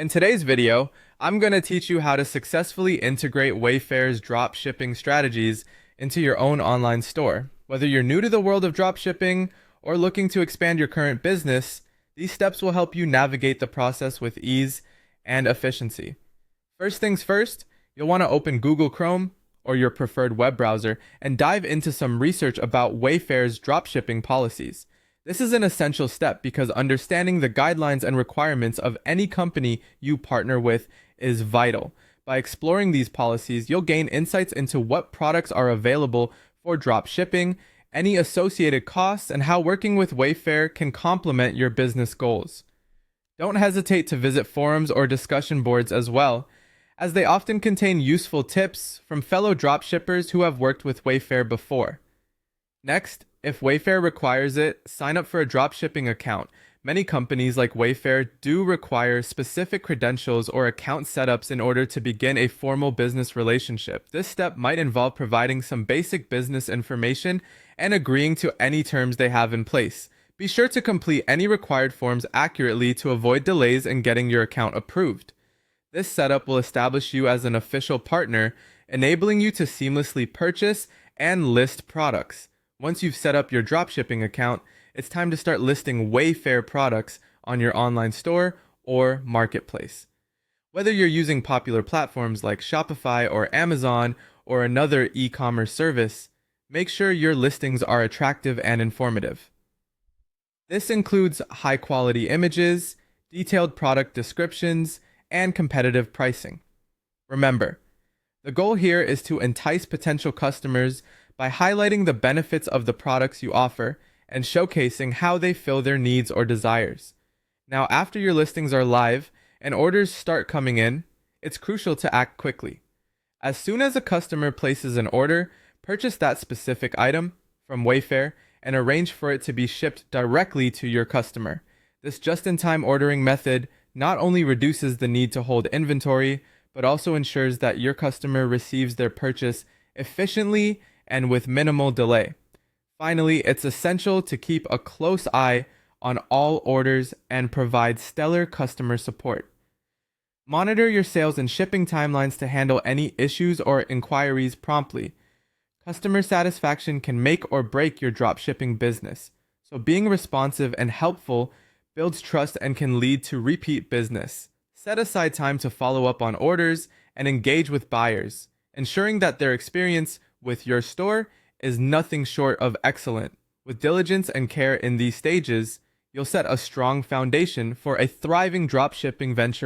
In today's video, I'm going to teach you how to successfully integrate Wayfair's dropshipping strategies into your own online store. Whether you're new to the world of dropshipping or looking to expand your current business, these steps will help you navigate the process with ease and efficiency. First things first, you'll want to open Google Chrome or your preferred web browser and dive into some research about Wayfair's dropshipping policies. This is an essential step because understanding the guidelines and requirements of any company you partner with is vital. By exploring these policies, you'll gain insights into what products are available for dropshipping, any associated costs, and how working with Wayfair can complement your business goals. Don't hesitate to visit forums or discussion boards as well, as they often contain useful tips from fellow dropshippers who have worked with Wayfair before. Next, if Wayfair requires it, sign up for a dropshipping account. Many companies like Wayfair do require specific credentials or account setups in order to begin a formal business relationship. This step might involve providing some basic business information and agreeing to any terms they have in place. Be sure to complete any required forms accurately to avoid delays in getting your account approved. This setup will establish you as an official partner, enabling you to seamlessly purchase and list products. Once you've set up your dropshipping account, it's time to start listing Wayfair products on your online store or marketplace. Whether you're using popular platforms like Shopify or Amazon or another e-commerce service, make sure your listings are attractive and informative. This includes high-quality images, detailed product descriptions, and competitive pricing. Remember, the goal here is to entice potential customers by highlighting the benefits of the products you offer and showcasing how they fill their needs or desires. Now, after your listings are live and orders start coming in, it's crucial to act quickly. As soon as a customer places an order, purchase that specific item from Wayfair and arrange for it to be shipped directly to your customer. This just-in-time ordering method not only reduces the need to hold inventory, but also ensures that your customer receives their purchase efficiently and with minimal delay. Finally, it's essential to keep a close eye on all orders and provide stellar customer support. Monitor your sales and shipping timelines to handle any issues or inquiries promptly. Customer satisfaction can make or break your dropshipping business, so being responsive and helpful builds trust and can lead to repeat business. Set aside time to follow up on orders and engage with buyers, ensuring that their experience with your store is nothing short of excellent. With diligence and care in these stages, you'll set a strong foundation for a thriving dropshipping venture.